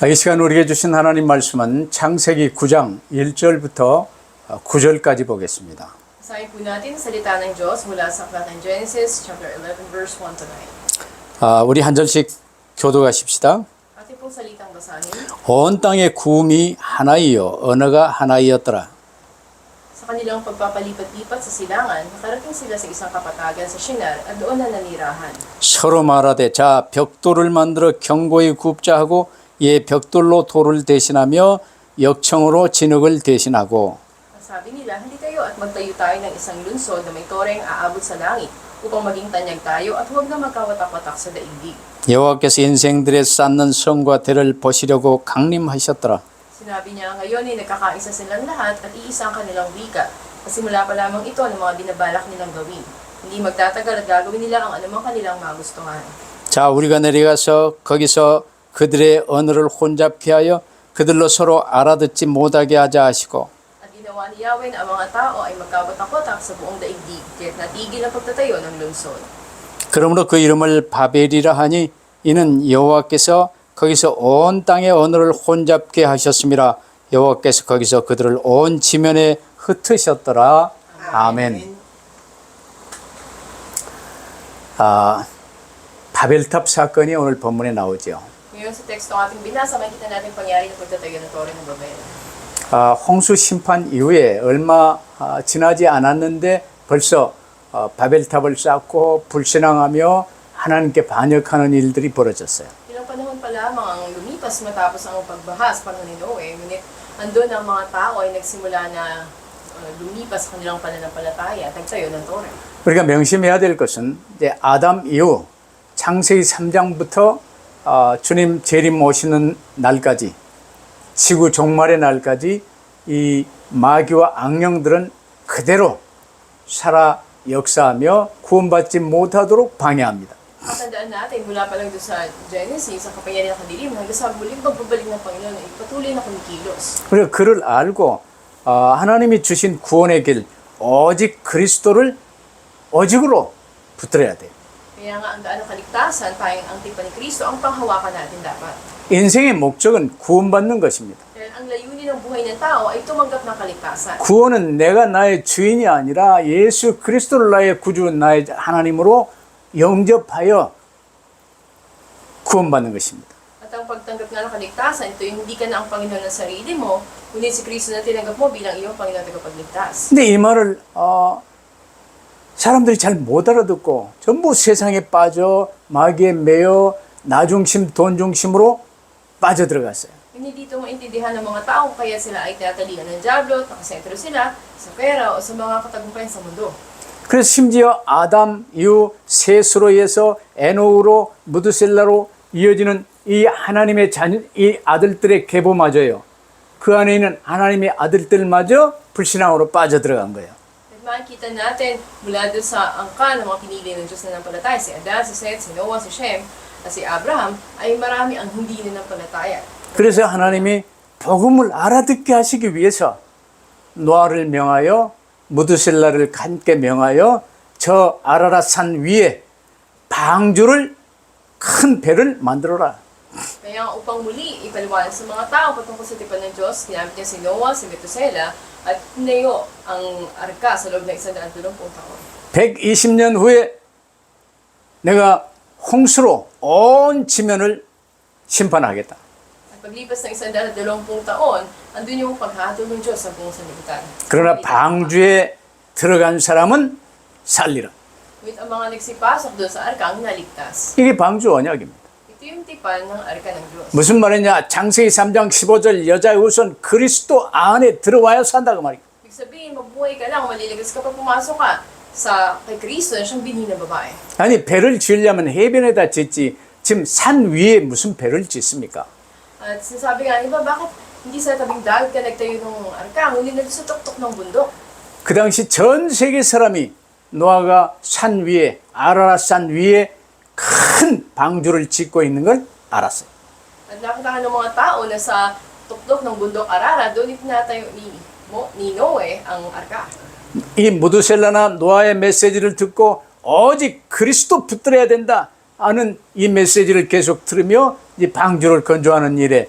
이 시간 우리에게 주신 하나님 말씀은 창세기 9장 1절부터 9절까지 보겠습니다. Basahin po natin ang salita ng Diyos mula sa aklat ng Genesis chapter 11 verse 1 to 9. 우리 한 절씩 교독하십시다. Ating pong salitang basahin. 온 땅의 구음이 하나이요 언어가 하나이었더라. Sa kanilang pagpapalipat-lipat sa silangan, nakarating sila sa isang kapatagan sa Shinar at doon na nanirahan. 서로 말하되 자 벽돌을 만들어 견고히 굽자 하고 예 벽돌로 돌을 대신하며 역청으로 진흙을 대신하고. Sabi nila, hindi kayo at magtayo tayo ng isang lunsod na may toreng aabot sa langit upang maging tanyag tayo at huwag na magkawatak-watak sa daigdig. 여호와께서 인생들의 쌓는 성과 대를 보시려고 강림하셨더라. Sinabi niya, ngayon ay nagkakaisa silang lahat at iisa ang kanilang wika. Pasimula pa lamang ito ng mga binabalak nilang gawin. Hindi magtatagal at gagawin nila ang anumang kanilang magustuhan. 자, 우리가 내려가서 거기서 그들의 언어를 혼잡케 하여 그들로 서로 알아듣지 못하게 하자 하시고. At ginawa ni Yahweh na ang mga tao ay magkawatak-watak sa buong daigdig, kaya't natigil ang pagtatayo ng lungsod. 그러므로 그 이름을 바벨이라 하니 이는 여호와께서 거기서 온 땅의 언어를 혼잡게 하셨음이라. 여호와께서 거기서 그들을 온 지면에 흩으셨더라. 아멘. 바벨탑 사건이 오늘 본문에 나오죠. Ngayon sa tekstong ating binasa, makikita natin pangyari ng pagtatayo ng Tore ng Babel. 홍수 심판 이후에 얼마 지나지 않았는데 벌써 바벨탑을 쌓고 불신앙하며 하나님께 반역하는 일들이 벌어졌어요. Ilang panahon pa lamang ang lumipas matapos ang pagbaha sa panahon ni Noe, ngunit andun ang mga tao ay nagsimula na lumipas sa kanilang pananampalataya at nagtayo ng Tore. 우리가 명심해야 될 것은 이제 아담 이후 창세기 3장부터 주님 재림 오시는 날까지 지구 종말의 날까지 이 마귀와 악령들은 그대로 살아 역사하며 구원받지 못하도록 방해합니다. Tandaan natin, mula pa lang doon sa Genesis, ang kapangyarihan ng kadiliman, hanggang sa muling pagbabalik ng Panginoon ay patuloy na kumikilos. 우리가 그를 알고 하나님이 주신 구원의 길 오직 그리스도를 오직으로 붙들어야 돼요. Kaya nga ang daan ng kaligtasan, tayong ang tipan ni Kristo, ang panghawakan natin dapat. 인생의 목적은 구원받는 것입니다. Dahil ang layunin ng buhay ng tao ay tumanggap ng kaligtasan. 구원은 내가 나의 주인이 아니라 예수 그리스도를 나의 구주 나의 하나님으로 영접하여 구원받는 것입니다. At ang pagtanggap nga ng kaligtasan, ito yung hindi ka na ang Panginoon ng sarili mo, ngunit si Kristo na tinanggap mo bilang iyong Panginoon at tagapagligtas. 근데 이 말을 사람들이 잘 못 알아듣고 전부 세상에 빠져 마귀에 매여 나 중심, 돈 중심으로 빠져들어갔어요. Hindi dito maintindihan ng mga tao kaya sila ay tinatalian ng dyablo, nakasentro sila sa pera o sa mga katagumpayan sa mundo. 그래서 심지어 아담 이후 셋으로 해서 에노우로 무드셀라로 이어지는 이 하나님의 이 아들들의 계보마저요. 그 안에 있는 하나님의 아들들마저 불신앙으로 빠져들어간 거예요. At makikita natin mula doon sa angkan ng mga pinili ng Diyos na nampalataya, si Adan, si Seth, si Noah, si Shem, at si Abraham, ay marami ang hindi nanampalataya. 그래서 하나님이 복음을 알아듣게 하시기 위해서 노아를 명하여 무드셀라를 함께 명하여 저 아라랏 산 위에 방주를 큰 배를 만들어라. Kaya upang muli ipaliwanag sa mga tao patungkol sa tipan ng Diyos, ginamit niya si Noah, si Methuselah, at tinayo ang arka sa loob ng 120 taon. 120년 후에 내가 홍수로 온 지면을 심판하겠다. At paglipas ng 120 taon, andun yung paghahatol ng Diyos sa buong sanlibutan. 그러나 방주에 들어간 사람은 살리라. Ngunit ang mga nagsipasok doon sa arka ang naligtas. 이게 방주 언약입니다. Ito yung tipan ng arka ng Diyos. 무슨 말이냐? 창세기 3장 15절 여자의 후손 그리스도 안에 들어와야 산다고 말이에요. Ibig sabihin, mabuhay ka lang, maliligtas kapag pumasok ka sa kay Kristo na siyang binhi na babae. 아니 배를 지으려면 해변에다 짓지 지금 산 위에 무슨 배를 짓습니까? At sinasabi nga, iba, bakit hindi sa tabing dagat ka nagtayo ng arka, ngunit nandun sa tuktok ng bundok? 그 당시 전 세계 사람이 노아가 산 위에 아라랏 산 위에 큰 방주를 짓고 있는 걸 알았어요. At nakita ng mga tao na sa tuktok ng bundok Arara, doon itinatayo ni Noe ang arka. 이 무드셀라나 노아의 메시지를 듣고 오직 그리스도 붙들어야 된다 하는 이 메시지를 계속 들으며 이 방주를 건조하는 일에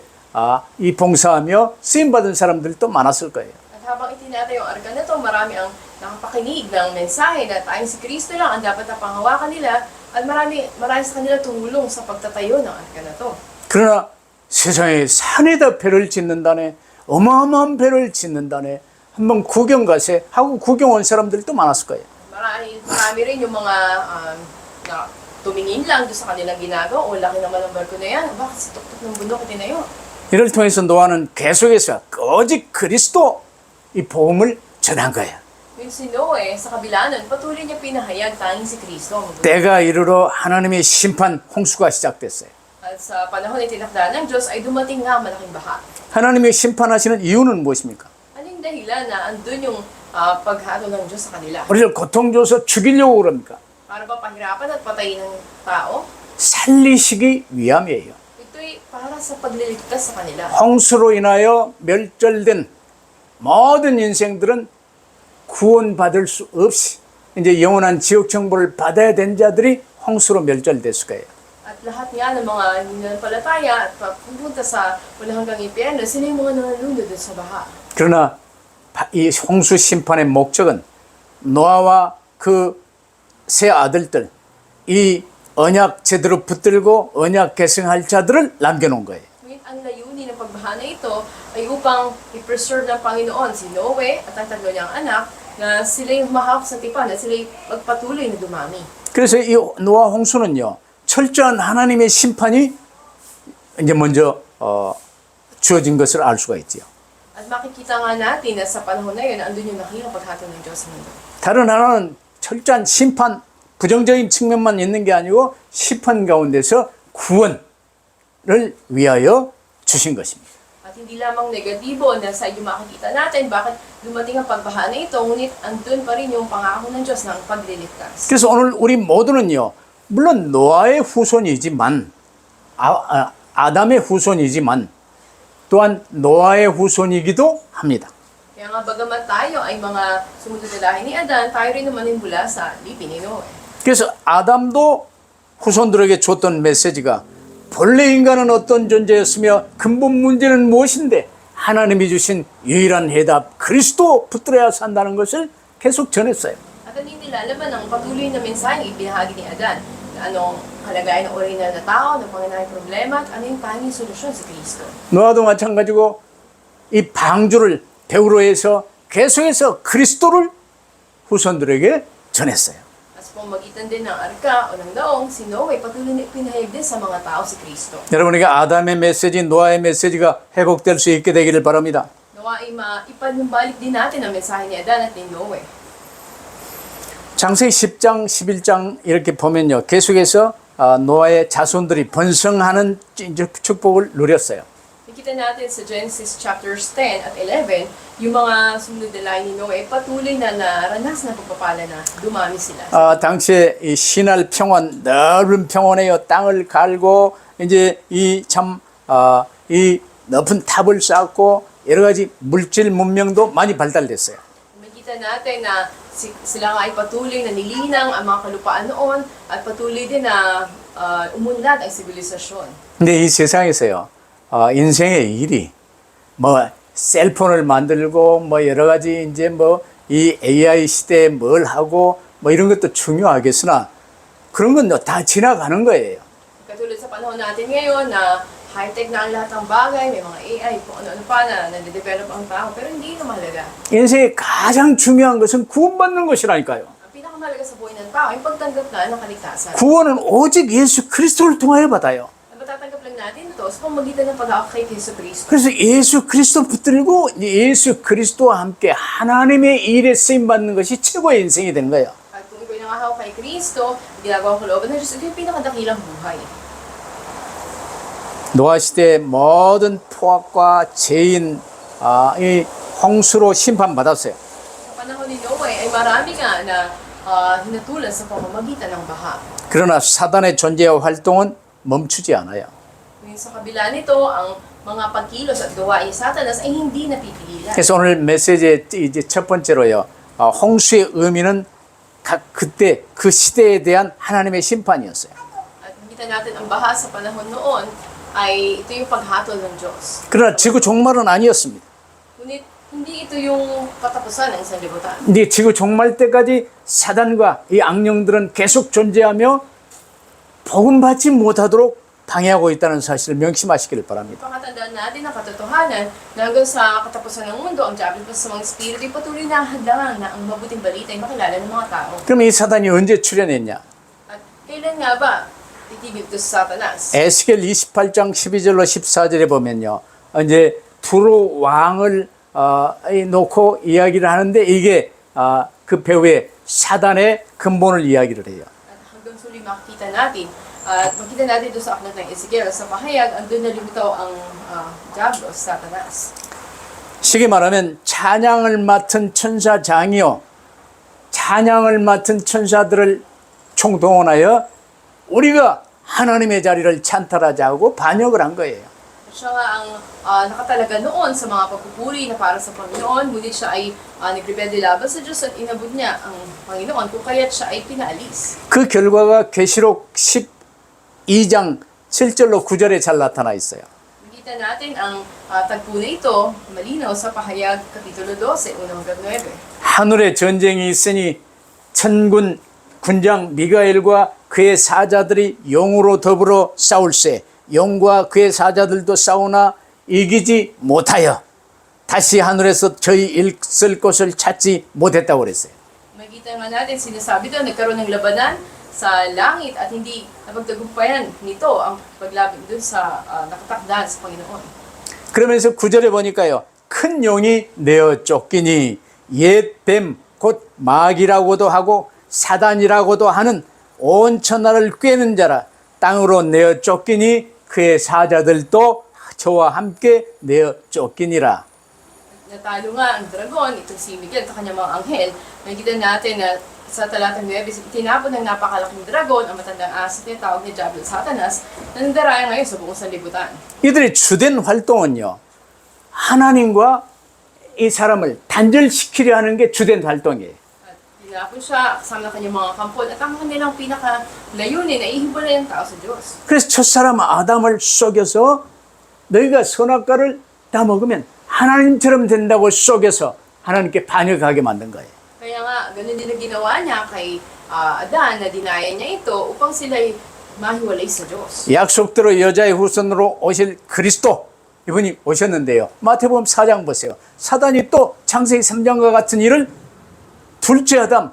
이 봉사하며 쓰임받은 사람들도 많았을 거예요. At habang itinatay yung arka na to, marami ang nakapakinig ng mensahe na tayong si Kristo lang ang dapat na panghawakan nila at marami sa kanila tumulong sa pagtatayo ng arka na to. 그러나 세상에 산에다 배를 짓는다네, 어마어마한 배를 짓는다네, 한번 구경 가세 하고 구경 온 사람들도 많았을 거예요. Marami rin yung mga na tumingin lang doon sa kanilang ginagawa. O, laki naman ang barko na yan. Bakit si tuktok ng bundok itinayo? 이를 통해서 노아는 계속해서 오직 그리스도 이 복음을 전한 거야. Yung si Noe, sa kabila nun, patuloy niya pinahayag tanging si Kristo. 때가 이르러 하나님의 심판 홍수가 시작됐어요. At sa panahon na tinakda ng Diyos ay dumating nga ang malaking baha. 하나님의 심판하시는 이유는 무엇입니까? Anong dahilan na andun yung paghato ng Diyos sa kanila? 우리를 고통 줘서 죽이려고 그럽니까? Para ba pahirapan at patayin ng tao? 살리시기 위함이에요. Ito'y para sa pagliligtas sa kanila. 홍수로 인하여 멸절된 모든 인생들은 구원받을 수 없이 이제 영원한 지옥 정보를 받아야 된 자들이 홍수로 멸절됐을 거예요. At lahat nga ng mga nananampalataya at pupunta sa walang hanggang impyerno, sila yung mga nangalunod sa baha. 그러나 이 홍수 심판의 목적은 노아와 그 세 아들들, 이 언약 제대로 붙들고 언약 계승할 자들을 남겨놓은 거예요. Ngunit ang layunin ng pagbaha na ito ay upang i-preserve ng Panginoon si Noe at ang tatlo niyang anak na sila yung humahawak sa tipan at sila yung magpatuloy na dumami. 그래서 이 노아 홍수는요, 철저한 하나님의 심판이 이제 먼저 주어진 것을 알 수가 있지요. At makikita nga natin na sa panahon na yun, andun yung nakikita paghato ng Diyos sa mundo. 다른 하나는 철저한 심판, 부정적인 측면만 있는 게 아니고 심판 가운데서 구원을 위하여 주신 것입니다. At hindi lamang negatibo na sa iyo makikita natin bakit dumating ang pagbaha na ito, ngunit andun pa rin yung pangako ng Diyos ng pagliligtas. 그래서 오늘 우리 모두는요, 물론 노아의 후손이지만 아담의 후손이지만 또한 노아의 후손이기도 합니다. Kaya nga bagamat tayo ay mga sumunod na lahi ni Adan, tayo rin naman yung mula sa lipi ni Noe. 그래서 아담도 후손들에게 줬던 메시지가 본래 인간은 어떤 존재였으며 근본 문제는 무엇인데 하나님이 주신 유일한 해답 그리스도 붙들어야 산다는 것을 계속 전했어요. At hindi nilalaman ang patuloy na mensaheng ibinahagi ni Adan na anong kalagayan ng orihinal na tao, ng pangunahing problema at ano yung tanging solusyon sa Kristo. 노아도 마찬가지고 이 방주를 배우로 해서 계속해서 그리스도를 후손들에게 전했어요. At sa pamamagitan din ng arka o ng daong, si Noe patuloy na ipinahayag din sa mga tao si Kristo. 여러분에게 아담의 메시지, 노아의 메시지가 회복될 수 있게 되기를 바랍니다. Nawa ay maipanumbalik din natin ang mensahe ni Adan at ni Noe. 창세기 10장, 11장 이렇게 보면요. 계속해서 노아의 자손들이 번성하는 축복을 누렸어요. Nakita natin sa Genesis chapters 10 at 11, yung mga sumunod na lahi ni Noe patuloy na naranas na pagpapala na dumami sila. 당시에 이 신할 평원, 넓은 평원에요. 땅을 갈고 이제 이 높은 탑을 쌓고 여러 가지 물질 문명도 많이 발달됐어요. Nakita natin na sila nga ay patuloy na nilinang ang mga kalupaan noon at patuloy din na umunlad ang sibilisasyon. 근데 이 세상에서요. 인생의 일이 뭐 셀폰을 만들고 뭐 여러 가지 이제 뭐 이 AI 시대에 뭘 하고 뭐 이런 것도 중요하겠으나 그런 건 다 지나가는 거예요. Katulad sa panahon natin ngayon na high-tech na ang lahat ng bagay, may mga AI, kung ano-ano pa na nade-develop ang tao, pero hindi ito mahalaga. 인생의 가장 중요한 것은 구원받는 것이라니까요. Ang pinakamahalaga sa buhay ng tao ay pagtanggap na ng kaligtasan. 구원은 오직 예수 그리스도를 통하여 받아요. At matatanggap lang natin ito sa pamamagitan ng pag-aak kay Kristo Kristo. 그래서 예수 그리스도 붙들고 예수 그리스도와 함께 하나님의 일에 쓰임 받는 것이 최고의 인생이 되는 거예요. At kung ikaw nangahawak kay Kristo, ginagawa ko looban ng Diyos, ito yung pinakadakilang buhay. 노아 시대의 모든 포악과 죄인 이 홍수로 심판받았어요. Sa panahon ni Noe ay marami nga na hinatulan sa pamamagitan ng baha. 그러나 사단의 존재와 활동은 멈추지 않아요. Ngayon sa kabila nito, ang mga pagkilos at gawain ni Satanas ay hindi napipigilan. 그래서 오늘 메시지의 이제 첫 번째로요. 홍수의 의미는 그때 그 시대에 대한 하나님의 심판이었어요. At nakita natin ang baha sa panahon noon ay ito yung paghatol ng Diyos. 그러나 지구 종말은 아니었습니다. Ngunit hindi ito yung katapusan ng sanlibutan. 근데 지구 종말 때까지 사단과 이 악령들은 계속 존재하며 복음 받지 못하도록 방해하고 있다는 사실을 명심하시기를 바랍니다. Ipakatandaan natin ang katotohanan na hanggang sa katapusan ng mundo, ang diablo pa sa mga espiritu ay patuloy na hadlangan na ang mabuting balita ay makilala ng mga tao. 그럼 이 사단이 언제 출현했냐? At kailan nga ba titigil ito sa Satanas? 에스겔 28장 12절로 14절에 보면요. 이제 두로 왕을 놓고 이야기를 하는데 이게 그 배후에 사단의 근본을 이야기를 해요. At hanggang suli makikita natin, at makita natin doon sa aklat ng Ezekiel, sa pahayag, andun na limitaw ang diablo, Satanas. 쉽게 말하면 찬양을 맡은 천사장이요. 찬양을 맡은 천사들을 총동원하여 우리가 하나님의 자리를 찬탈하자고 반역을 한 거예요. Siya nga ang nakatalaga noon sa mga pagpupuri na para sa Panginoon, ngunit siya ay nagrebelde laban sa Diyos at inabot niya ang Panginoon kung kaya't siya ay pinaalis. 그 결과가 계시록 12장 7절로 9절에 잘 나타나 있어요. Nakita natin ang tagpo na ito, malinaw sa pahayag Kapitulo 12, 1 hanggang 9. 하늘에 전쟁이 있으니 천군 군장 미가엘과 그의 사자들이 용으로 더불어 싸울세 용과 그의 사자들도 싸우나 이기지 못하여 다시 하늘에서 저희 있을 곳을 찾지 못했다고 그랬어요. Makita nga natin, sinasabi doon, nagkaroon ng labanan sa langit at hindi napagtagumpayan nito ang paglaban doon sa nakatakdaan sa Panginoon. 그러면서 9절에 보니까요. 큰 용이 내어 쫓기니 옛 뱀 곧 마귀라고도 하고 사단이라고도 하는 온 천하를 꿰는 자라 땅으로 내어 쫓기니 그의 사자들도 저와 함께 내어 쫓기니라. Natalo nga ang dragon, itong si Miguel, at kanyang mga anghel. Nakikita natin na sa talatang 9, tinapon ng napakalaking dragon, ang matandang asit niya, tawag ni Diablo Satanas, na nandaraya ngayon sa buong sanlibutan. 이들의 주된 활동은요. 하나님과 이 사람을 단절시키려 하는 게 주된 활동이에요. At tinapon siya kasama ng kanyang mga kampon, at ang kanilang pinaka-layunin ay ihimbalay ang tao sa Diyos. 그래서 첫사람 아담을 속여서 너희가 선악과를 다 먹으면 하나님처럼 된다고 속여서 하나님께 반역하게 만든 거예요. Kaya nga, ganun din ang ginawa niya kay Adan na dinaya niya ito upang sila'y mahiwalay sa Diyos. 약속대로 여자의 후손으로 오실 그리스도 이분이 오셨는데요. 마태복음 4장 보세요. 사단이 또 창세기 3장과 같은 일을 둘째 아담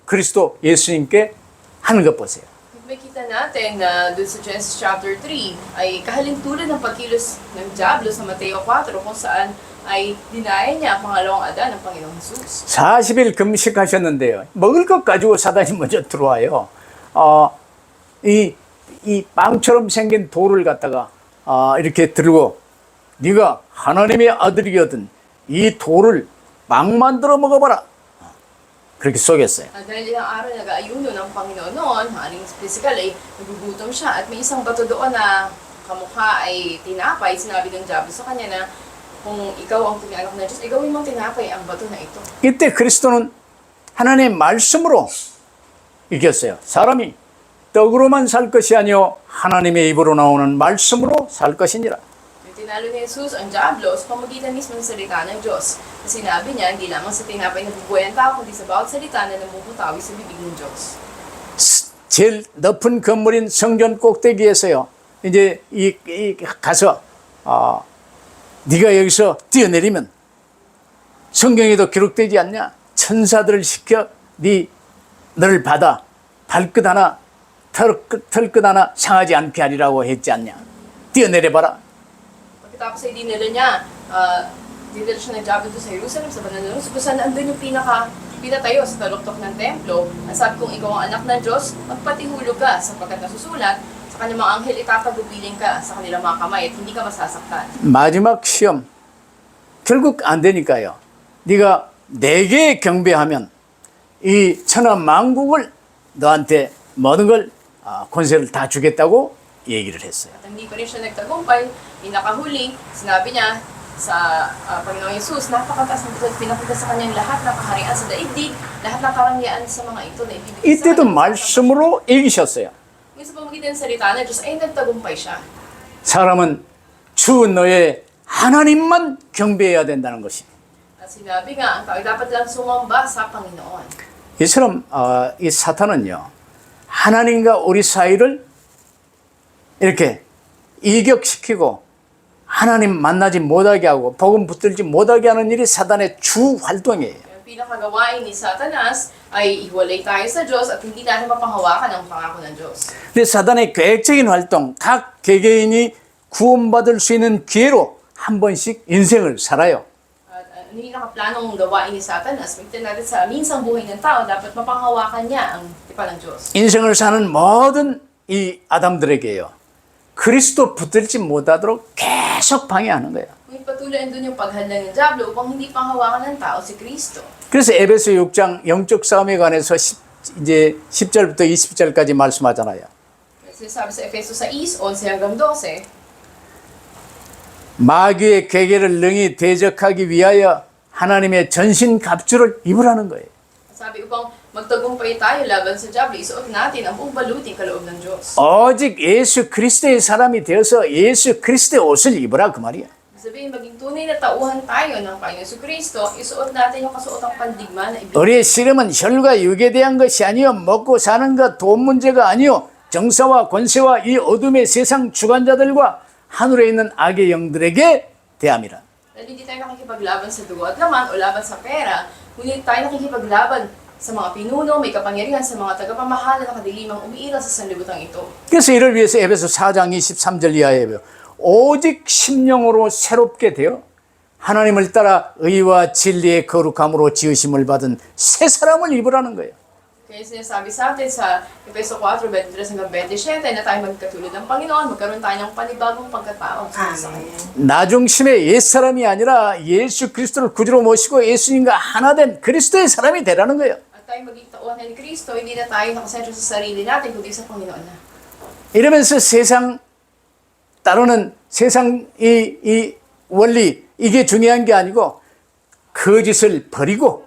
그리스도 예수님께 하는 것 보세요. Makita natin na doon sa Genesis chapter 3 ay kahalintulad ng pagkilos ng Diablo sa Mateo 4 kung saan ay dinaya niya ang pangalawang Adan ng Panginoong Jesus. 40일 금식하셨는데요. 먹을 것 가지고 사단이 먼저 들어와요. 이 빵처럼 생긴 돌을 갖다가 이렇게 들고 네가 하나님의 아들이거든 이 돌을 빵 만들어 먹어봐라. 그렇게 속였어요. At dahil ilang araw nag-aayuno ng Panginoon noon, aning physical ay nagugutom siya at may isang bato doon na kamukha ay tinapay. Sinabi ng Diablo sa kanya na kung ikaw ang anak ng Diyos, igawin mong tinapay ang bato na ito. 이때 그리스도는 하나님의 말씀으로 이겼어요. 사람이 떡으로만 살 것이 아니요 하나님의 입으로 나오는 말씀으로 살 것이니라. Tinalo ni Jesus ang Diablo sa pamagitan mismo ng salita ng Diyos. Sinabi niya, hindi lamang sa tinapay na bubuhay ang tao, kundi sa bawat salita na namumutawi sa bibig ng Diyos. 제일 높은 건물인 성전 꼭대기에서요. 이제 가서 네가 여기서 뛰어내리면 성경에도 기록되지 않냐? 천사들을 시켜 너를 받아 발끝 하나 털끝 하나 상하지 않게 하리라고 했지 않냐? 뛰어내려봐라. Pagkatapos ay dinala niya, dinala siya ng Diablo sa Jerusalem, sa banal na lungsod, kung saan andun yung pinatayo sa taluktok ng templo. At sabi kong ikaw ang anak ng Diyos, magpatihulog ka sapagkat nasusulat, sa kanyang mga anghel itatagubilin ka sa kanilang mga kamay at hindi ka masasaktan. 마지막 시험 결국 안 되니까요. 네가 내게 경배하면 이 천하 만국을 너한테 모든 걸 권세를 다 주겠다고 얘기를 했어요. At hindi pa rin siya nagtagumpay, pinakahuli, sinabi niya sa Panginoong Yesus, napakataas ng butot, pinakita sa kanyang lahat ng kaharian sa daigdig, lahat ng karangyaan sa mga ito na ibibigay sa 이때도 kanya. 말씀으로 이기셨어요. Ngayon sa pamagitan ng salita ng Diyos ay nagtagumpay siya. 사람은 주 너의 하나님만 경배해야 된다는 것이. At sinabi nga, ang tao dapat lang sumamba sa Panginoon. 이처럼 이 사탄은요, 하나님과 우리 사이를 이렇게 이격시키고 하나님 만나지 못하게 하고 복음 붙들지 못하게 하는 일이 사탄의 주 활동이에요. Ang pinakagawain ni Satanas ay iwalay tayo sa Diyos at hindi natin mapanghawakan ang pangako ng Diyos. 근데 사단의 계획적인 활동, 각 개개인이 구원받을 수 있는 기회로 한 번씩 인생을 살아요. At ano yung nakaplanong gawain ni Satanas, magtan natin sa minsang buhay ng tao, dapat mapanghawakan niya ang tipan ng Diyos. 인생을 사는 모든 이 아담들에게요, 그리스도 붙들지 못하도록 계속 방해하는 거예요. Ngunit patuloy andun yung paghandang ng Diablo upang hindi panghawakan ng tao si Kristo. 그래서 에베소 6장 영적 싸움에 관해서 이제 10절부터 20절까지 말씀하잖아요. Kasi sabi sa Efeso 6, 11 hanggang 12, 마귀의 계계를 능히 대적하기 위하여 하나님의 전신 갑주를 입으라는 거예요. sabi upang magtagumpay tayo laban sa Diablo, isuot natin ang buong baluting kaloob ng Diyos. 오직 예수 그리스도의 사람이 되어서 예수 그리스도의 옷을 입으라 그 말이야. Sabihin, maging tunay na tauhan tayo ng Panginoon Kristo, isuot natin yung kasuotang pandigma na ibig. 우리의 씨름은 혈과 육에 대한 것이 아니요 먹고 사는 것 돈 문제가 아니요 정사와 권세와 이 어둠의 세상 주관자들과 하늘에 있는 악의 영들에게 대함이라. Dahil hindi tayo nakikipaglaban sa dugo at laman o laban sa pera, ngunit tayo nakikipaglaban sa mga pinuno, may kapangyarihan sa mga tagapamahala na kadilimang umiiral sa sanlibutan ito. 그래서 이를 위해서 에베소 4장 23절 이하에 오직 심령으로 새롭게 되어 하나님을 따라 의와 진리의 거룩함으로 지으심을 받은 새 사람을 입으라는 거예요. Kaya sinasabi sa atin sa Efeso 4, 23 hanggang 27 na tayo magkatulad ng Panginoon, magkaroon tayo ng panibagong pagkatao sa Kanya. 나 중심의 옛사람이 아니라 예수 그리스도를 구주로 모시고 예수님과 하나 된 그리스도의 사람이 되라는 거예요. At tayo maging tauhan ni Kristo, hindi na tayo nakasentro sa sarili natin, kundi sa Panginoon na. 이러면서 세상 따르는 세상 이 원리 이게 중요한 게 아니고 거짓을 버리고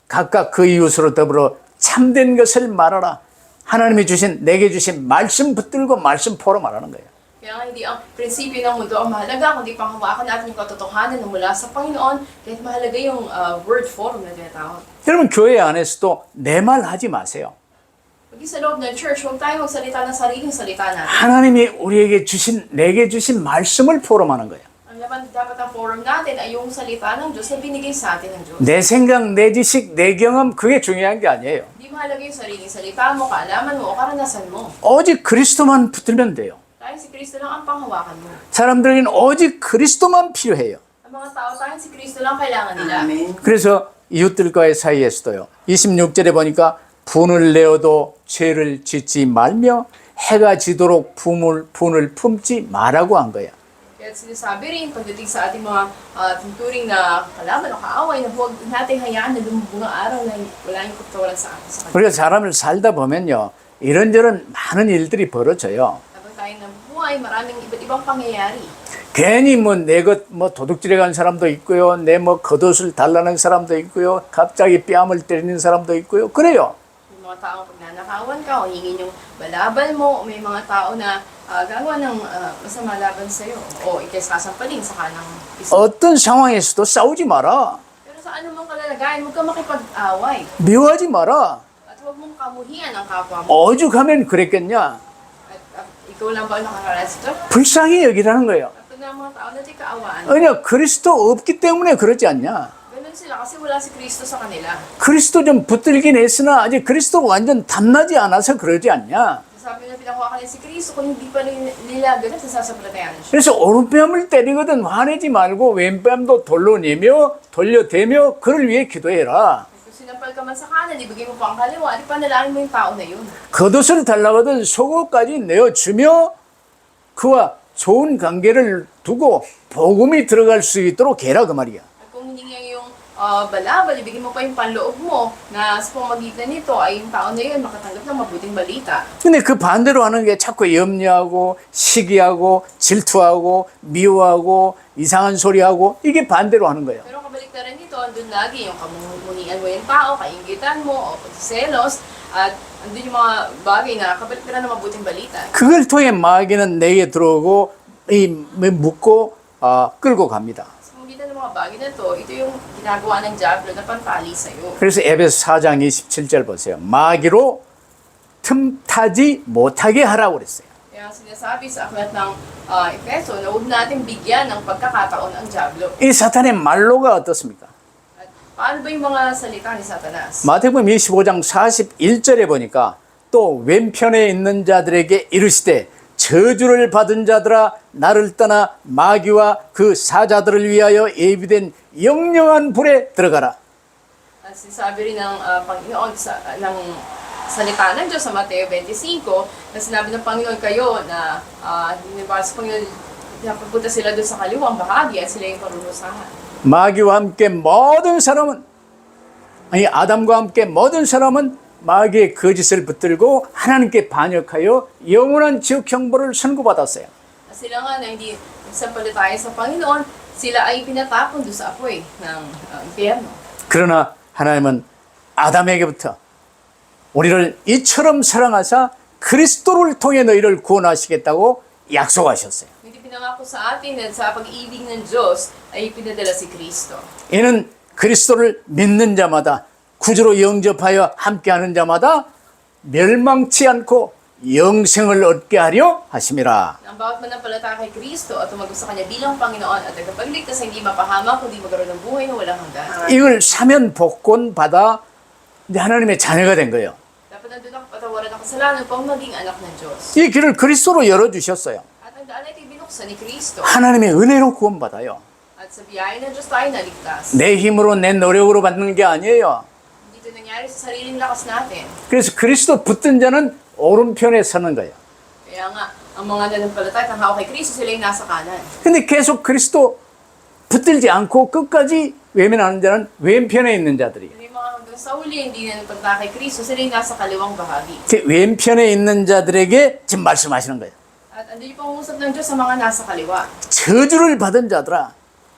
각각 그 이웃으로 더불어 참된 것을 말하라. 하나님이 주신 내게 주신 말씀 붙들고 말씀 포로 말하는 거예요. Kaya nga hindi ang prinsipyo ng mundo ang mahalaga, kundi panghawakan natin yung katotohanan na mula sa Panginoon, kahit mahalaga yung word form na tinatawag. 여러분 교회 안에서도 내 말 하지 마세요. Pagki sa loob ng church, huwag tayo magsalita ng sariling salita natin. 하나님이 우리에게 주신 내게 주신 말씀을 포럼하는 거예요. Ang laban dapat ang forum natin ay yung salita ng Diyos na binigay sa atin ng Diyos. 내 생각, 내 지식, 내 경험 그게 중요한 게 아니에요. Hindi mahalaga yung sariling salita mo, kaalaman mo, o karanasan mo. 오직 그리스도만 붙들면 돼요. Tayo si Kristo lang ang panghawakan mo. 사람들에게는 오직 그리스도만 필요해요. Ang mga tao, tayo si Kristo lang kailangan nila. 그래서 이웃들과의 사이에서도요. 26절에 보니까 분을 내어도 죄를 짓지 말며 해가 지도록 분을 품지 말라고 한 거야. Kaya sinasabi rin pagdating sa ating mga tuturing na kalaban o kaaway na huwag natin hayaan na lumubog ang araw na wala yung kapatawaran sa atin. Sa kanya. 우리가 사람을 살다 보면요. 이런저런 많은 일들이 벌어져요. Habang tayo nabubuhay, maraming iba't ibang pangyayari. 괜히 내 것 도둑질해 간 사람도 있고요. 내 겉옷을 달라는 사람도 있고요. 갑자기 뺨을 때리는 사람도 있고요. 그래요. May mga taong pag nanakawan ka o hingin yung balabal mo, o may mga tao na gagawa ng masama laban sa'yo o ikasasampalin sa kanang isip. 어떤 상황에서도 싸우지 마라. Pero sa anumang kalalagayan, huwag ka makipag-away. 미워하지 마라. At huwag mong kamuhian ang kapwa mo. 오죽하면 그랬겠냐. At ikaw lang ba nakakaranas ito? 불쌍히 여기라는 거예요. At ito na ang mga tao na di kaawaan. 왜냐 그리스도 없기 때문에 그러지 않냐. Ganun sila kasi wala si Kristo sa kanila. 그리스도 좀 붙들긴 했으나 아직 그리스도가 완전 담나지 않아서 그러지 않냐. Sabi na pinakuha ka si Kristo kung hindi pa nila ganun sa sasaplatayan siya. 그래서 오른뺨을 때리거든 화내지 말고 왼뺨도 돌로 내며 돌려대며 그를 위해 기도해라. Kung sinampal ka man sa kanan, ibigay mo pa ang kaliwa, di panalangin mo yung tao na yun. 겉옷을 달라거든 속옷까지 내어주며 그와 좋은 관계를 두고 복음이 들어갈 수 있도록 해라 그 말이야. At kung hindi nga yung balabal, ibigay mo pa yung panloob mo na sa pamagitan nito ay yung tao na yun makatanggap ng mabuting balita. 근데 그 반대로 하는 게 자꾸 염려하고 시기하고 질투하고 미워하고 이상한 소리하고 이게 반대로 하는 거예요. Pero kabaliktaran nito, andun lagi yung kamunian mo yung tao, kaingitan mo, o pagsiselos, at andun yung mga bagay na kabaliktaran ng mabuting balita. 그걸 통해 마귀는 내게 들어오고 묶고 끌고 갑니다. Sa magitan ng mga bagay na to, ito yung ginagawa ng Diablo na pantali sa'yo. 그래서 에베소 4장 27절 보세요. 마귀로 틈타지 못하게 하라고 그랬어요. Kaya sinasabi sa aklat ng Efeso na huwag natin bigyan ng pagkakataon ang Diablo. 이 사탄의 말로가 어떻습니까? At paano ba yung mga salita ni Satanas? 마태복음 25장 41절에 보니까 또 왼편에 있는 자들에게 이르시되 저주를 받은 자들아 나를 떠나 마귀와 그 사자들을 위하여 예비된 영영한 불에 들어가라. At sinasabi rin ng Panginoon ng salita ng Diyos sa Mateo 25 na sinabi ng Panginoon kayo na sa Panginoon napapunta sila doon sa kaliwang bahagi at sila yung parurusahan. 마귀와 함께 모든 사람은 아담과 함께 모든 사람은 마귀의 거짓을 붙들고 하나님께 반역하여 영원한 지옥 형벌을 선고받았어요. At sila nga na hindi nagsampalataya sa Panginoon, sila ay pinatapon doon sa apoy ng impyerno. 그러나 하나님은 아담에게부터 우리를 이처럼 사랑하사 그리스도를 통해 너희를 구원하시겠다고 약속하셨어요. Hindi pinangako sa atin na sa pag-ibig ng Diyos ay pinadala si Kristo. 이는 그리스도를 믿는 자마다 구주로 영접하여 함께하는 자마다 멸망치 않고 영생을 얻게 하려 하심이라. Ang bawat manampalataya kay Kristo at tumago sa Kanya bilang Panginoon at tagapagligtas ay hindi mapahama kundi magkaroon ng buhay na walang hanggan. 이걸 사면 복권 받아 이제 하나님의 자녀가 된 거예요. Dapat nandun ang patawaran ng kasalanan upang maging anak ng Diyos. 이 길을 그리스도로 열어주셨어요. At ang daan ay binuksan ni Kristo. 하나님의 은혜로 구원받아요. At sa biyaya ng Diyos tayo naligtas. 내 힘으로 내 노력으로 받는 게 아니에요. Hindi ito nangyari sa sariling lakas natin. 그래서 그리스도 붙든 자는 오른편에 서는 거예요. Kaya nga, ang mga nanampalataya at hawak kay Kristo, sila yung nasa kanan. 근데 계속 그리스도 붙들지 않고 끝까지 외면하는 자는 왼편에 있는 자들이에요. Hindi mga hanggang sa huli, hindi nanampalataya kay Kristo, sila yung nasa kaliwang bahagi. 그 왼편에 있는 자들에게 지금 말씀하시는 거예요. At andun yung pangungusap ng Diyos sa mga nasa kaliwa. 저주를 받은 자들아,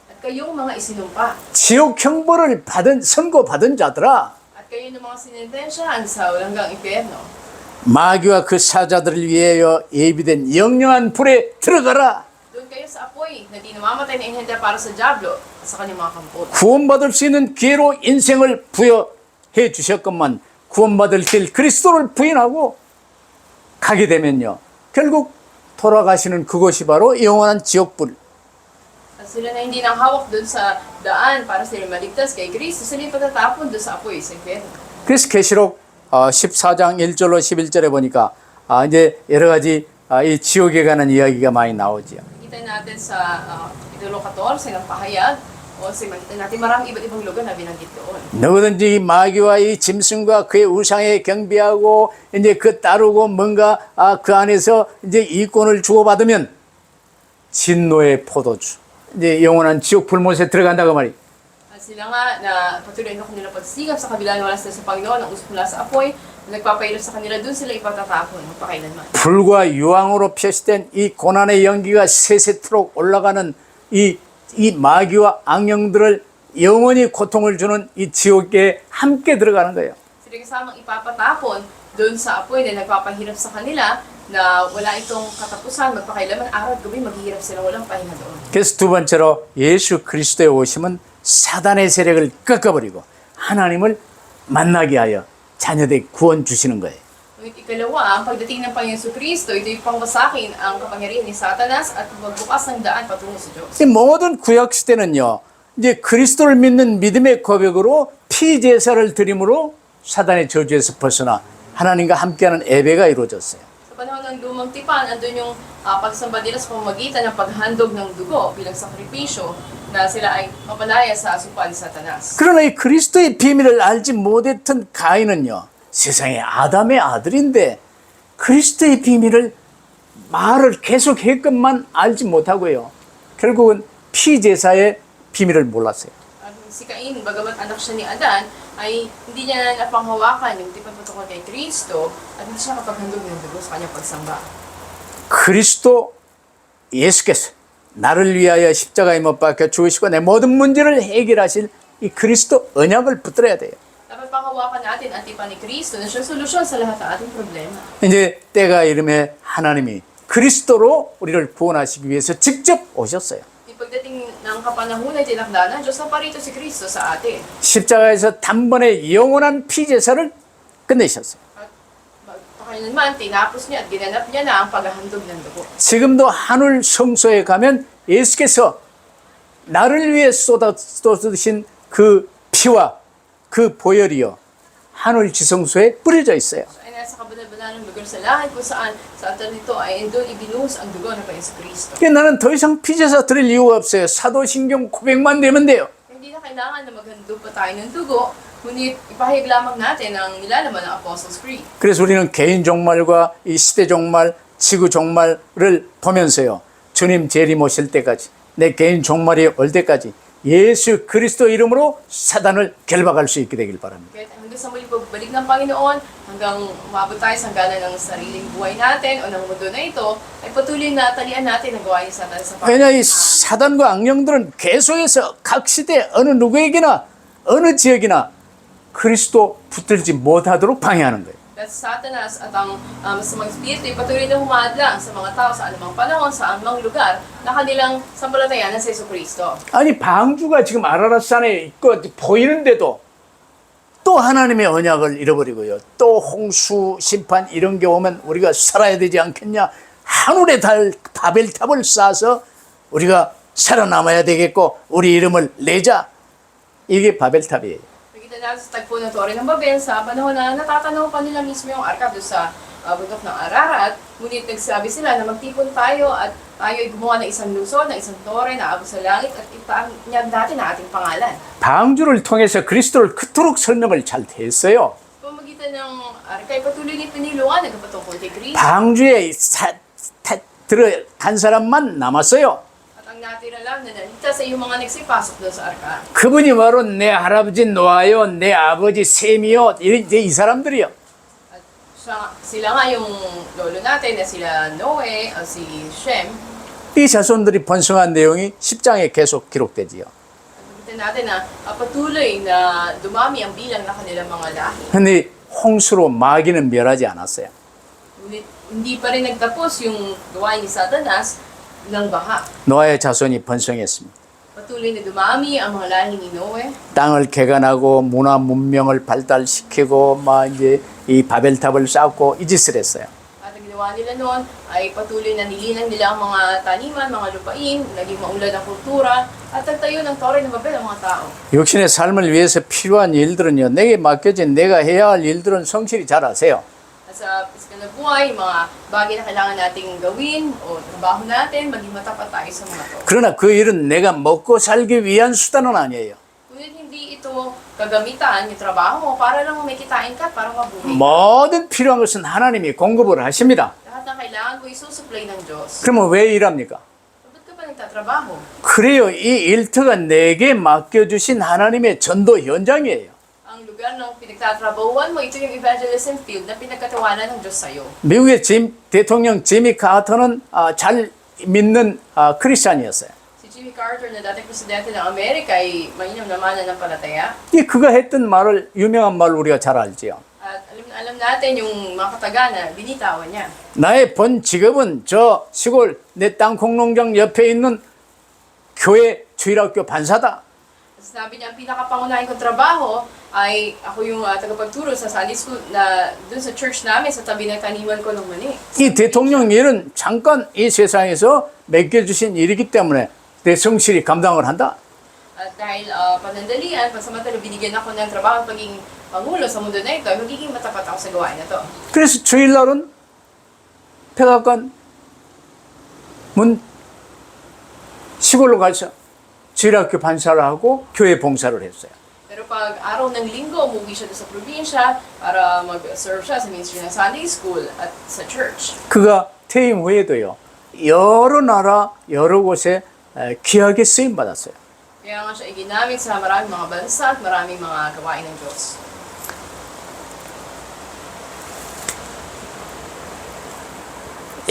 At kayong mga isinumpa. 지옥 형벌을 선고받은 자들아, At kayo ng mga sinintensyahan sa walang impyerno. 마귀와 그 사자들을 위하여 예비된 영영한 불에 들어가라. Doon kayo sa apoy na di namamatay na inhanda para sa Diablo at sa kanyang mga kamputan. 구원받을 수 있는 기회로 인생을 부여해 주셨건만 구원받을 길 그리스도를 부인하고 가게 되면요, 결국 돌아가시는 그곳이 바로 영원한 지옥불. At sila na hindi nang hawak doon sa daan para sila maligtas kay Kristo, sila yung patatapon doon sa apoy sa impyerno. 그래서 계시록 14장 1절로 11절에 보니까 이제 여러 가지 이 지옥에 관한 이야기가 많이 나오지요. Makita natin sa Kapitulo 14 ng pahayag o makita natin maraming iba't ibang lugar na binanggit doon. 누구든지 이 마귀와 이 짐승과 그의 우상에 경배하고 이제 그 따르고 뭔가 그 안에서 이제 이권을 주고받으면 진노의 포도주, 이제 영원한 지옥 불못에 들어간다고 말이에요. At sila nga na patuloy na kanilang pagsigap sa kabila ng walas na sa Panginoon, ang usap mula sa apoy, nagpapahirap sa kanila, doon sila ipatatapon magpakailanman. 불과 유황으로 표시된 이 고난의 연기가 세세토록 올라가는 이 마귀와 악령들을 영원히 고통을 주는 이 지옥에 함께 들어가는 거예요. Sila kasamang ipapatapon doon sa apoy na nagpapahirap sa kanila na wala itong katapusan, magpakailanman, araw at gabi, maghihirap sila walang pahinga doon. 그래서 두 번째로 예수 그리스도의 오심은 사단의 세력을 꺾어버리고 하나님을 만나게 하여 자녀들 구원 주시는 거예요. Ngunit ikalawa, ang pagdating ng Panginoon Kristo, ito yung pangwasakin ang kapangyarihan ni Satanas at magbukas ng daan patungo sa Diyos. 이 모든 구약 시대는요, 이제 그리스도를 믿는 믿음의 고백으로 피 제사를 드림으로 사단의 저주에서 벗어나 하나님과 함께하는 예배가 이루어졌어요. Sa panahon ng lumang tipan, andun yung pagsamba nila sa pamamagitan ng paghandog ng dugo bilang sakripisyo na sila ay mapalaya sa asupan ni Satanas. 그러나 이 그리스도의 비밀을 알지 못했던 가인은요, 세상에 아담의 아들인데 그리스도의 비밀을 말을 계속했건만 알지 못하고요, 결국은 피 제사의 비밀을 몰랐어요. At si Cain, bagamat anak siya ni Adan, ay hindi niya napanghawakan yung tipan patungkol kay Kristo at hindi siya kapaghandog ng dugo sa kanyang pagsamba. 그리스도 예수께서 나를 위하여 십자가에 못 박혀 죽으시고 내 모든 문제를 해결하실 이 그리스도 언약을 붙들어야 돼요. Dapat panghawakan natin ang tipan ni Kristo na siya solusyon sa lahat ng ating problema. 이제 때가 이르면 하나님이 그리스도로 우리를 구원하시기 위해서 직접 오셨어요. Pagdating ng kapanahunan, tinakda ng Diyos na parito si Kristo sa atin. 십자가에서 단번에 영원한 피제사를 끝내셨어요. At magpakailanman, tinapos niya at ginanap niya na ang paghahandog ng dugo. 지금도 하늘 성소에 가면 예수께서 나를 위해 쏟으신 그 피와 그 보혈이요 하늘 지성소에 뿌려져 있어요. So, ay nasa kabanal-banal ng lugar sa langit kung saan sa altar nito ay doon ibinuhos ang dugo ng Panginoon Kristo. 그러니까 나는 더 이상 피제사 드릴 이유가 없어요. 사도신경 고백만 되면 돼요. Hindi na kailangan na maghandog pa tayo ng dugo, ngunit ipahayag lamang natin ang nilalaman ng Apostles' Creed. 그래서 우리는 개인 종말과 이 시대 종말, 지구 종말을 보면서요. 주님 재림 오실 때까지, 내 개인 종말이 올 때까지 예수 그리스도 이름으로 사단을 결박할 수 있게 되길 바랍니다. Kahit hanggang sa muli pagbalik ng Panginoon, hanggang umabot tayo sa hangganan ng sariling buhay natin o ng mundo na ito, ay patuloy na talian natin ang gawain sa Satan sa 왜냐 이 사단과 악령들은 계속해서 각 시대 어느 누구에게나 어느 지역이나 그리스도 붙들지 못하도록 방해하는 거예요. At Satanas at ang masamang espiritu ay patuloy na humadlang sa mga tao sa anumang panahon, sa anumang lugar na kanilang sampalatayanan sa Jesucristo. 아니 방주가 지금 아라라산에 있고 보이는데도 또 하나님의 언약을 잃어버리고요. 또 홍수 심판 이런 게 오면 우리가 살아야 되지 않겠냐. 하늘에 달 바벨탑을 쌓아서 우리가 살아남아야 되겠고 우리 이름을 내자. 이게 바벨탑이에요. Nakita natin sa tagpo ng Torre ng Babel sa panahon na natatanaw pa nila mismo yung arka doon sa bundok ng Ararat. Ngunit nagsabi sila na magtipon tayo at tayo ay gumawa ng isang lungsod, ng isang tore na abot sa langit at itanyag natin ang ating pangalan. 방주를 통해서 그리스도를 그토록 설명을 잘 했어요. Pamagitan ng arka ay patuloy ni pinilungan nagpatungkol kay Kristo. 방주에 들어간 사람만 남았어요. At ang natira lang na nalita sa iyong mga nagsipasok doon sa arka. 그분이 바로 내 할아버지 노아요, 내 아버지 셈이요, 이 사람들이요. At sila nga yung lolo natin na sila Noe, si Shem. 이 자손들이 번성한 내용이 10장에 계속 기록되지요. Nakita natin na patuloy na dumami ang bilang ng kanilang mga lahi. 근데 홍수로 마귀는 멸하지 않았어요. Ngunit hindi pa rin nagtapos yung gawain ni Satanas ng baha. 노아의 자손이 번성했습니다. Patuloy na dumami ang mga lahi ni Noe. 땅을 개간하고 문화 문명을 발달시키고 막 이제 이 바벨탑을 쌓고 이 짓을 했어요. At ang ginawa nila noon ay patuloy na nilinang nila ang mga taniman, mga lupain, naging maunlad ang kultura, at nagtayo ng Torre ng Babel ang mga tao. 육신의 삶을 위해서 필요한 일들은요. 내게 맡겨진 내가 해야 할 일들은 성실히 잘 하세요. At sa pisikal na buhay, mga bagay na kailangan nating gawin o trabaho natin, maging matapat tayo sa mga to. 그러나 그 일은 내가 먹고 살기 위한 수단은 아니에요. Ngunit hindi ito gagamitan yung trabaho mo para lang makikitain ka, para mabuhay. 모든 필요한 것은 하나님이 공급을 하십니다. Lahat ng kailangan ko isusupply ng Diyos. 그러면 왜 일합니까? Ba't ka pa nagtatrabaho? 그래요. 이 일터가 내게 맡겨주신 하나님의 전도 현장이에요. Ang lugar ng pinagtatrabahuan mo, ito yung evangelism field na pinagkatawanan ng Diyos sa'yo. 미국의 대통령 지미 카터는 잘 믿는 크리스찬이었어요. Si Jimmy Carter na dating presidente ng Amerika ay mainam naman na ng palataya. 그가 했던 말을 유명한 말을 우리가 잘 알지요. At alam natin yung mga katagana, binitawan niya. 나의 본 직업은 저 시골 내 땅콩 농장 옆에 있는 교회 주일학교 반사다. Sabi niya, ang pinakapangunahin kong trabaho ay ako yung tagapagturo sa Sunday school na dun sa church namin sa tabi ng taniman ko ng mani. 이 대통령 일은 잠깐 이 세상에서 맡겨주신 일이기 때문에 내 성실히 감당을 한다. At dahil panandalian, pansamantala binigyan ako ng trabaho at pagiging pangulo sa mundo na ito, ay magiging matapat ako sa gawain na to. 그래서 주일날은 백악관 문 시골로 가서 주일학교 반사를 하고 교회 봉사를 했어요. Pero pag araw ng linggo, umuwi siya doon sa probinsya para mag-serve siya sa ministry ng Sunday school at sa church. 그가 퇴임 후에도요. 여러 나라 여러 곳에 귀하게 쓰임 받았어요. Kaya nga siya iginamit sa maraming mga bansa at maraming mga gawain ng Diyos.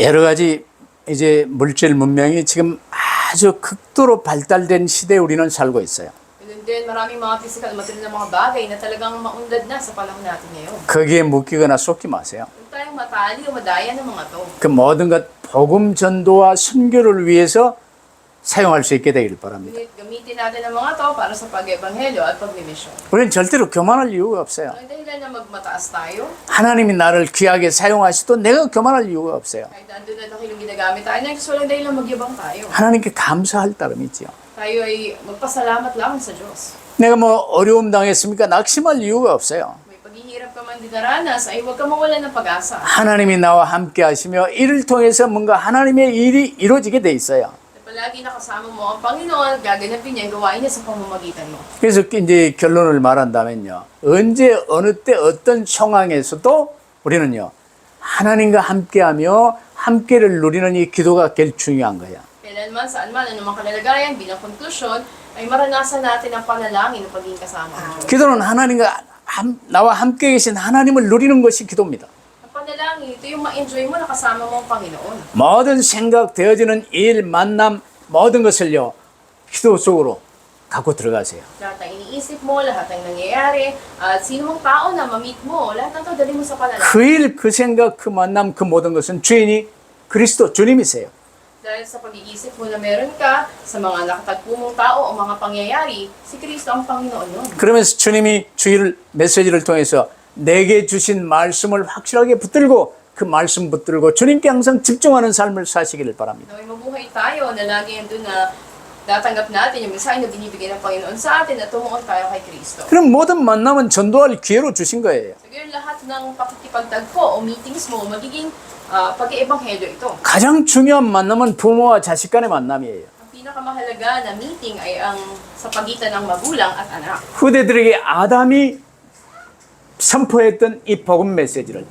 여러 가지 이제 물질 문명이 지금 아주 극도로 발달된 시대에 우리는 살고 있어요. And then maraming mga physical, material na mga bagay na talagang maunlad na sa panahon natin ngayon. 거기에 묶이거나 쏟지 마세요. Huwag tayong matali o madaya ng mga to. 그 모든 것 복음 전도와 선교를 위해서 사용할 수 있게 되기를 바랍니다. Gamitin natin ang mga to para sa pag-ebanghelyo at pagmimisyon. 우리는 절대로 교만할 이유가 없어요. Ang dahilan na magmataas tayo, 하나님이 나를 귀하게 사용하시도 내가 교만할 이유가 없어요. kahit nandun na tayo ginagamit tayo, next walang dahilan magyabang tayo. 하나님께 감사할 따름이지요. Tayo ay magpasalamat lang sa Diyos. 내가 뭐 어려움 당했습니까? 낙심할 이유가 없어요. May paghihirap ka man dinaranas, ay huwag ka mawalan ng pag-asa. 하나님이 나와 함께 하시며 이를 통해서 뭔가 하나님의 일이 이루어지게 돼 있어요. Palagi nakasama mo ang Panginoon, gaganapin niya ang gawain niya sa pamamagitan mo. 그래서 이제 결론을 말한다면요. 언제 어느 때 어떤 상황에서도 우리는요. 하나님과 함께하며 함께를 누리는 이 기도가 제일 중요한 거야. Kailanman, saan man, anumang kalalagayan, bilang konklusyon, ay maranasan natin ang panalangin ng pagiging kasama ng Diyos. 기도는 하나님과 나와 함께 계신 하나님을 누리는 것이 기도입니다. Ang panalangin, ito yung ma-enjoy mo na kasama mo ang Panginoon. 모든 생각되어지는 일, 만남, 모든 것을요. 기도 속으로 갖고 들어가세요. Lahat ng iniisip mo, lahat ng nangyayari, at sino mong tao na ma-meet mo, lahat ng ito dali mo sa panalangin. 그 일, 그 생각, 그 만남, 그 모든 것은 주인이 그리스도 주님이세요. Dahil sa pag-iisip mo na meron ka sa mga nakatagpo mong tao o mga pangyayari, si Kristo ang Panginoon yun. 그러면서 주님이 주일 메시지를 통해서 내게 주신 말씀을 확실하게 붙들고 그 말씀 붙들고 주님께 항상 집중하는 삶을 사시기를 바랍니다. Naway mabuhay tayo na lagi doon na natanggap natin yung mensahe na binibigay ng Panginoon sa atin at tumuon tayo kay Kristo. 그럼 모든 만남은 전도할 기회로 주신 거예요. So, ngayon lahat ng pakikipagtagpo o meetings mo, magiging pag-iebanghelyo ito. 가장 중요한 만남은 부모와 자식 간의 만남이에요. Ang pinakamahalaga na meeting ay ang sa pagitan ng magulang at anak. 후대들에게 아담이 선포했던 이 복음 메시지를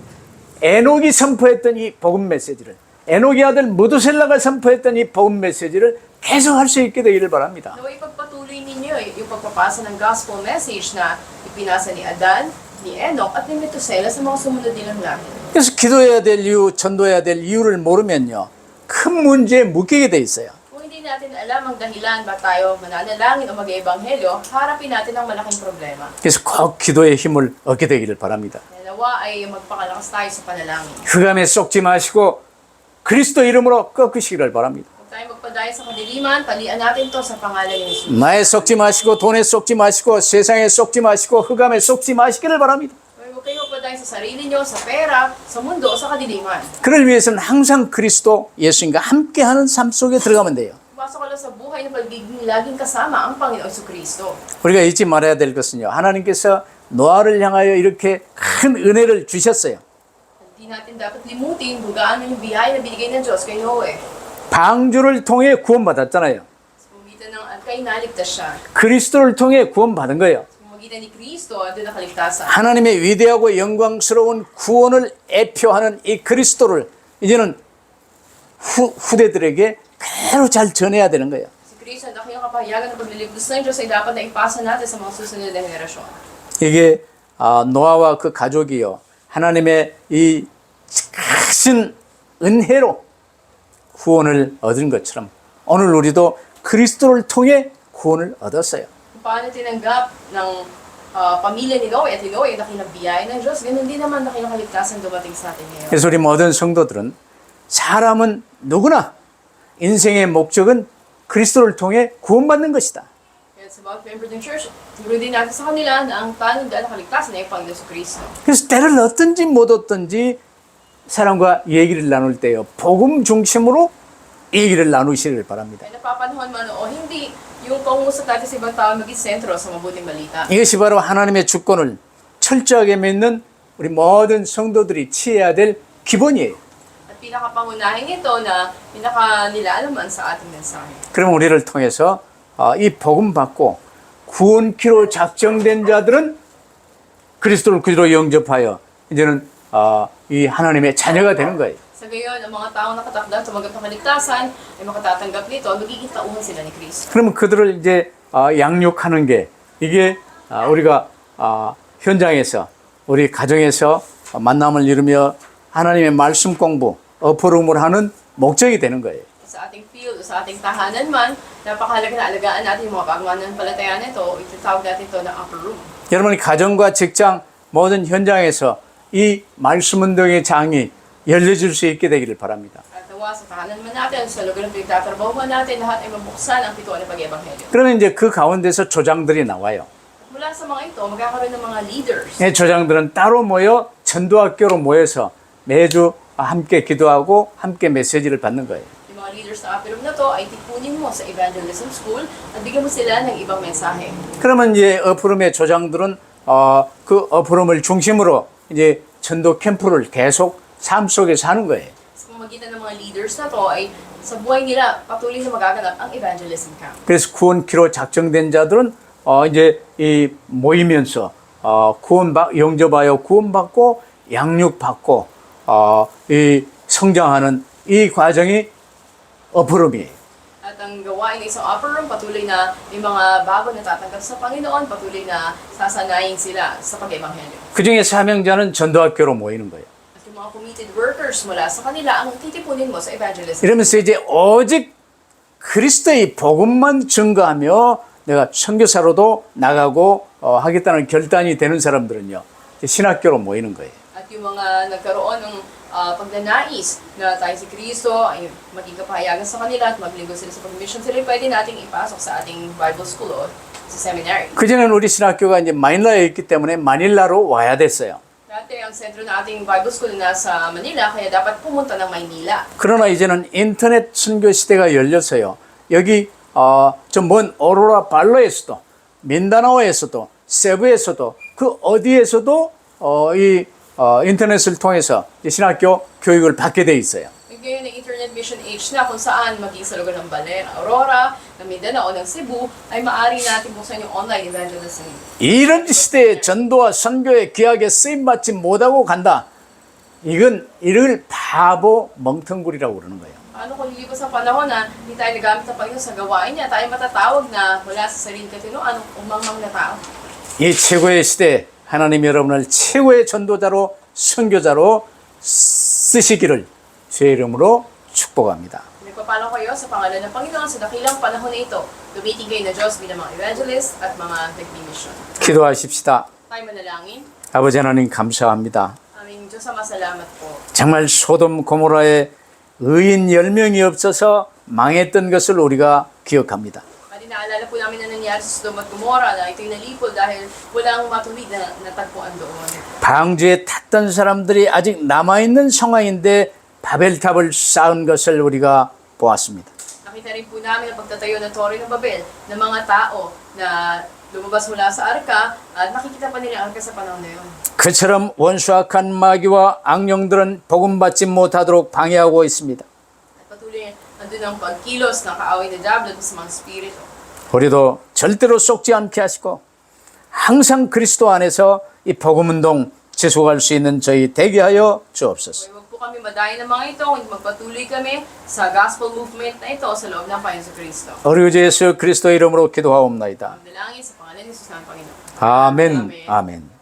에녹이 선포했던 이 복음 메시지를 에녹의 아들 무두셀라가 선포했던 이 복음 메시지를 계속 할 수 있게 되기를 바랍니다. Naway ipagpatuloy ninyo yung pagpapasa ng gospel message na ipinasa ni Adan, ni Enoch at ni Metusela sa mga sumunod nilang lahi. 그래서 기도해야 될 이유, 전도해야 될 이유를 모르면요. 큰 문제에 묶이게 돼 있어요. Kung hindi natin alam ang dahilan ba tayo mananalangin o mag-ebanghelyo, harapin natin ang malaking problema. 그래서 꼭 기도의 힘을 얻게 되기를 바랍니다. Nawa ay magpakalakas tayo sa panalangin. 흑암에 썩지 마시고 그리스도 이름으로 꺾으시기를 바랍니다. Kung tayo magpadaya sa kadiliman, talian natin to sa pangalan ni Jesus. 나에 썩지 마시고 돈에 썩지 마시고 세상에 썩지 마시고 흑암에 썩지 마시기를 바랍니다. Huwag kayo magpadaya sa sarili nyo, sa pera, sa mundo o sa kadiliman. 그를 위해서는 항상 그리스도 예수님과 함께하는 삶 속에 들어가면 돼요. Pasok ka lang sa buhay na pagiging laging kasama ang Panginoon sa Kristo. 우리가 잊지 말아야 될 것은요. 하나님께서 노아를 향하여 이렇게 큰 은혜를 주셨어요. Hindi natin dapat limutin kung gaano yung biyaya na binigay ng Diyos kay Noe. 방주를 통해 구원받았잖아요. Sa pamagitan ng kay naligtas siya. 그리스도를 통해 구원받은 거예요. Sa pamagitan ni Kristo, doon nakaligtasan. 하나님의 위대하고 영광스러운 구원을 애표하는 이 그리스도를 이제는 후대들에게 그대로 잘 전해야 되는 거예요. Si Kristo, ang kanyang kapahayagan ng paglilibos ng Diyos ay dapat na ipasa natin sa mga susunod na henerasyon. 이게 노아와 그 가족이요. 하나님의 이 크신 은혜로 구원을 얻은 것처럼 오늘 우리도 그리스도를 통해 구원을 얻었어요. Kung paano tinanggap ng pamilya ni Noe at ni Noe ang dakilang biyaya ng Diyos, ganun din naman dakilang kaligtasan dumating sa atin ngayon. 그래서 우리 모든 성도들은 사람은 누구나 인생의 목적은 그리스도를 통해 구원받는 것이다. Kaya sa bawat member ng church, turo din natin sa kanila na ang tanging daan ng kaligtasan ay ang Panginoon sa Kristo. 그래서 때를 얻든지 못 얻든지 사람과 얘기를 나눌 때요. 복음 중심으로 얘기를 나누시길 바랍니다. Kaya napapanahon man o hindi, yung pangusap natin sa ibang tao maging sentro sa mabuting balita. 이것이 바로 하나님의 주권을 철저하게 믿는 우리 모든 성도들이 취해야 될 기본이에요. At pinakapangunahin ito na pinakanilaalaman sa ating mensahe. 그럼 우리를 통해서 이 복음 받고 구원키로 작정된 자들은 그리스도를 그리스도로 영접하여 이제는 이 하나님의 자녀가 되는 거예요. Sa gayon, ang mga taong nakatakda tumanggap ng kaligtasan ay makatatanggap nito, magiging tauhan sila ni Kristo. 그러면 그들을 이제 양육하는 게 이게 우리가 현장에서 우리 가정에서 만남을 이루며 하나님의 말씀 공부, 어퍼룸을 하는 목적이 되는 거예요. Sa ating field, sa ating tahanan man, napakahalaga na alagaan natin yung mga pagmanampalataya nito, itatawag natin ito na upper room. 여러분이 가정과 직장 모든 현장에서 이 말씀 운동의 장이 열려질 수 있게 되기를 바랍니다. At ginagawa sa tahanan man natin, sa lugar ng pinagtatrabahuan natin, lahat ay mabuksan ang pintuan ng pag-ebanghelyo. 그러면 이제 그 가운데서 조장들이 나와요. Mula sa mga ito, magkakaroon ng mga leaders. 예, 조장들은 따로 모여 전도학교로 모여서 매주 함께 기도하고 함께 메시지를 받는 거예요. Yung mga leaders ng Apirum na to ay tipunin mo sa evangelism school at bigyan mo sila ng ibang mensahe. 그러면 이제 어프름의 조장들은 그 어프름을 중심으로 이제 전도 캠프를 계속 삶 속에서 하는 거예요. Sa pamagitan ng mga leaders na to ay sa buhay nila patuloy na magaganap ang evangelism camp. 그래서 구원키로 작정된 자들은 이제 이 모이면서 영접하여 구원받고 양육받고 이 성장하는 이 과정이 어프름이에요. At ang gawain ng isang upper room, patuloy na may mga bago na tatanggap sa Panginoon, patuloy na sasanayin sila sa pag-ebanghelyo. 그 중에 사명자는 전도학교로 모이는 거예요. At yung mga committed workers mula sa kanila, ang titipunin mo sa evangelism. 이러면서 이제 오직 그리스도의 복음만 증거하며 내가 선교사로도 나가고 하겠다는 결단이 되는 사람들은요, 이제 신학교로 모이는 거예요. At yung mga nagkaroon ng pagnanais na tayo si Kristo ay maging kapahayagan sa kanila at maglingkod sila sa pag-mission, sila pwede nating ipasok sa ating Bible school o sa seminary. 그전에는 우리 신학교가 이제 마닐라에 있기 때문에 마닐라로 와야 됐어요. Dati ang sentro ng ating Bible school nasa Manila, kaya dapat pumunta ng Maynila. 그러나 이제는 인터넷 선교 시대가 열려서요. 여기 저 먼 오로라 발로에서도 민다나오에서도 세부에서도 그 어디에서도 이 인터넷을 통해서 신학교 교육을 받게 돼 있어요. Ngayon ang internet mission age na kung saan maging sa lugar ng Baler, Aurora, ng Mindanao, ng Cebu, ay maaari natin buksan yung online evangelism. 이런 시대에 전도와 선교에 귀하게 쓰임 받지 못하고 간다. 이를 바보 멍텅구리라고 그러는 거예요. Paano kung lilipas ang panahon na hindi tayo nagamit ng Panginoon sa gawain niya, tayo matatawag na wala sa sarili katinoan, umangmang na tao. 이 최고의 시대에 하나님 여러분을 최고의 전도자로 선교자로 쓰시기를 주의 이름으로 축복합니다. Nagpapalo kayo sa pangalan ng Panginoon sa dakilang panahon na ito. Gamitin kayo na Diyos bilang mga evangelist at mga nagmi-mission. 기도하십시다. Tayo manalangin. 아버지 하나님 감사합니다. Aming Diyos ama, salamat po. 정말 소돔 고모라에 의인 10명이 없어서 망했던 것을 우리가 기억합니다. Pati naalala po namin na nangyari sa Sodom at Gomorrah na ito'y nalipol dahil walang matuwid na natagpuan doon. 방주에 탔던 사람들이 아직 남아있는 상황인데 바벨탑을 쌓은 것을 우리가 보았습니다. Nakita rin po namin ang pagtatayo ng Torre ng Babel ng mga tao na lumabas mula sa arka at nakikita pa nila ang arka sa panahon na yun. 그처럼 원수악한 마귀와 악령들은 복음받지 못하도록 방해하고 있습니다. At patuloy nandun ang pagkilos ng kaaway na Diablo at sa mga spirito. 우리도 절대로 속지 않게 하시고 항상 그리스도 안에서 이 복음운동 지속할 수 있는 저희 되게 하여 주옵소서. Huwag po kami madayin ng mga ito, hindi magpatuloy kami sa gospel movement na ito sa loob ng Panginoon sa Kristo. 우리 주 예수 그리스도 이름으로 기도하옵나이다. Ang dalangin sa pangalan ni Jesus ng Panginoon. 아멘. 아멘.